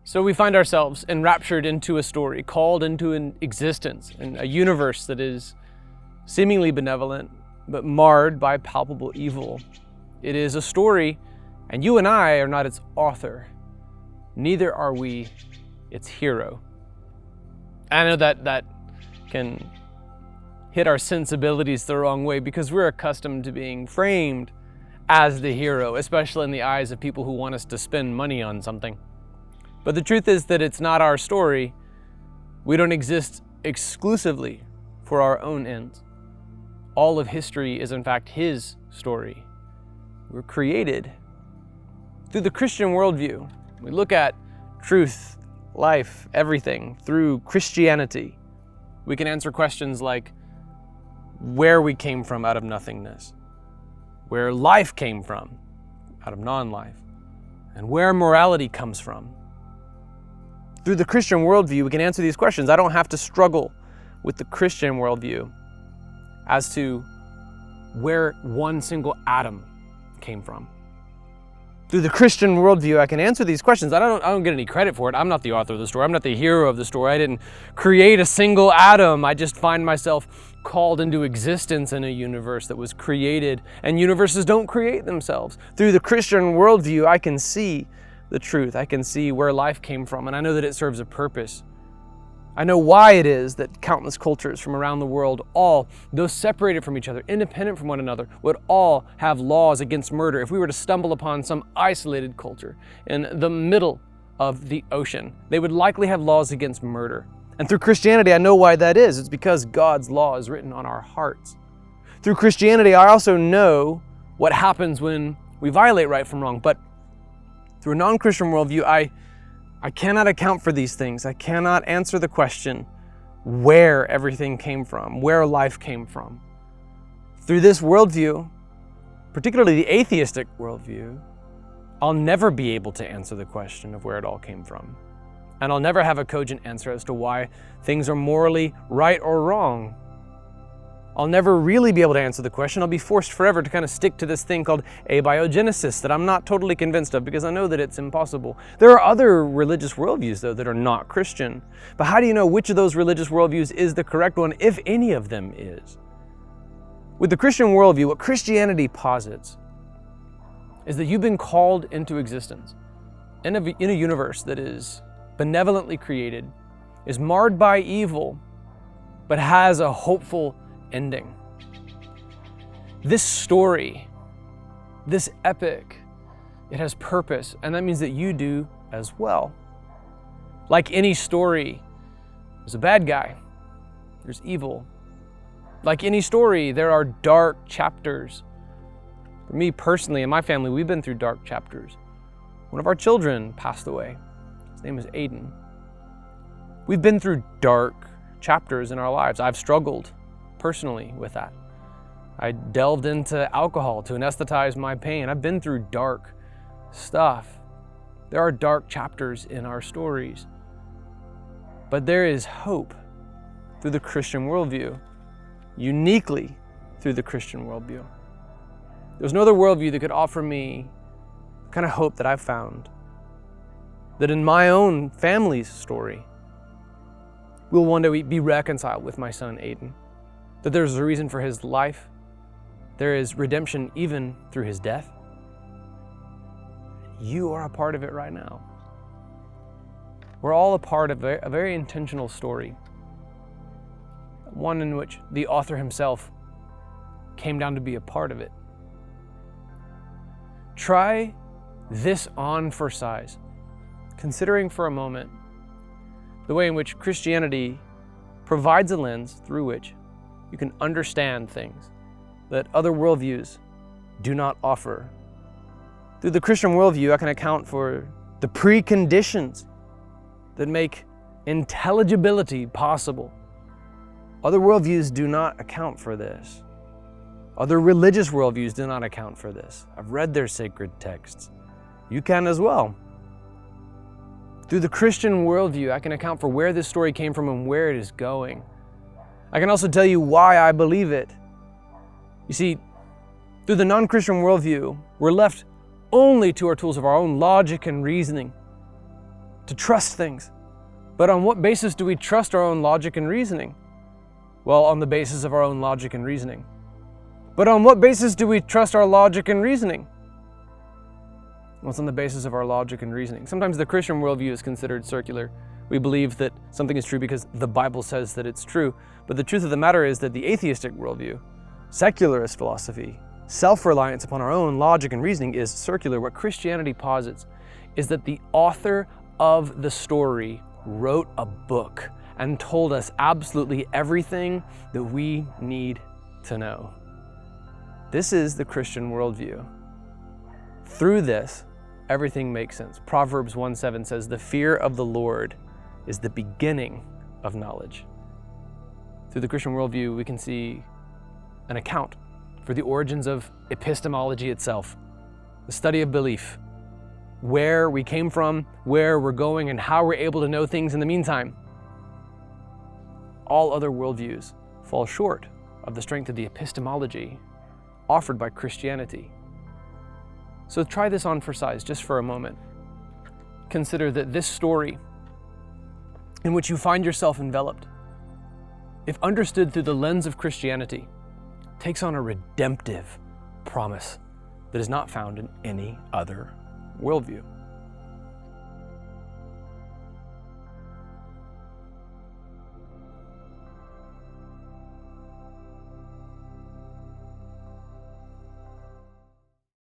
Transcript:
So we find ourselves enraptured into a story, called into an existence, in a universe that is seemingly benevolent, but marred by palpable evil. It is a story, and you and I are not its author. Neither are we its hero. I know that can hit our sensibilities the wrong way because we're accustomed to being framed as the hero, especially in the eyes of people who want us to spend money on something. But the truth is that it's not our story. We don't exist exclusively for our own ends. All of history is in fact His story. We're created through the Christian worldview. We look at truth, life, everything through Christianity. We can answer questions like where we came from out of nothingness, where life came from out of non-life, and where morality comes from. Through the Christian worldview, we can answer these questions. I don't have to struggle with the Christian worldview as to where one single atom came from. Through the Christian worldview, I can answer these questions. I don't get any credit for it. I'm not the author of the story. I'm not the hero of the story. I didn't create a single atom. I just find myself called into existence in a universe that was created, and universes don't create themselves. Through the Christian worldview, I can see the truth. I can see where life came from, and I know that it serves a purpose. I know why it is that countless cultures from around the world, all, though separated from each other, independent from one another, would all have laws against murder. If we were to stumble upon some isolated culture in the middle of the ocean, they would likely have laws against murder. And through Christianity, I know why that is. It's because God's law is written on our hearts. Through Christianity, I also know what happens when we violate right from wrong. But through a non-Christian worldview, I cannot account for these things. I cannot answer the question where everything came from, where life came from. Through this worldview, particularly the atheistic worldview, I'll never be able to answer the question of where it all came from. And I'll never have a cogent answer as to why things are morally right or wrong. I'll never really be able to answer the question. I'll be forced forever to kind of stick to this thing called abiogenesis that I'm not totally convinced of because I know that it's impossible. There are other religious worldviews, though, that are not Christian. But how do you know which of those religious worldviews is the correct one, if any of them is? With the Christian worldview, what Christianity posits is that you've been called into existence in a universe that is benevolently created, is marred by evil, but has a hopeful ending. This story, this epic, it has purpose, and that means that you do as well. Like any story, there's a bad guy, there's evil. Like any story, there are dark chapters. For me personally and my family, we've been through dark chapters. One of our children passed away. His name is Aiden. We've been through dark chapters in our lives. I've struggled personally with that. I delved into alcohol to anesthetize my pain. I've been through dark stuff. There are dark chapters in our stories. But there is hope through the Christian worldview, uniquely through the Christian worldview. There's no other worldview that could offer me the kind of hope that I've found. That in my own family's story, we'll one day be reconciled with my son Aiden. That there's a reason for his life. There is redemption even through his death. You are a part of it right now. We're all a part of a very intentional story. One in which the author himself came down to be a part of it. Try this on for size, considering for a moment the way in which Christianity provides a lens through which you can understand things that other worldviews do not offer. Through the Christian worldview, I can account for the preconditions that make intelligibility possible. Other worldviews do not account for this. Other religious worldviews do not account for this. I've read their sacred texts. You can as well. Through the Christian worldview, I can account for where this story came from and where it is going. I can also tell you why I believe it. You see, through the non-Christian worldview, we're left only to our tools of our own logic and reasoning. to trust things. But on what basis do we trust our own logic and reasoning? Well, on the basis of our own logic and reasoning. But on what basis do we trust our logic and reasoning? Well, it's on the basis of our logic and reasoning. Sometimes the Christian worldview is considered circular. We believe that something is true because the Bible says that it's true. But the truth of the matter is that the atheistic worldview, secularist philosophy, self-reliance upon our own logic and reasoning is circular. What Christianity posits is that the author of the story wrote a book and told us absolutely everything that we need to know. This is the Christian worldview. Through this, everything makes sense. Proverbs 1:7 says, "The fear of the Lord is the beginning of knowledge." Through the Christian worldview, we can see an account for the origins of epistemology itself, the study of belief, where we came from, where we're going, and how we're able to know things in the meantime. All other worldviews fall short of the strength of the epistemology offered by Christianity. So try this on for size just for a moment. Consider that this story in which you find yourself enveloped, if understood through the lens of Christianity, takes on a redemptive promise that is not found in any other worldview.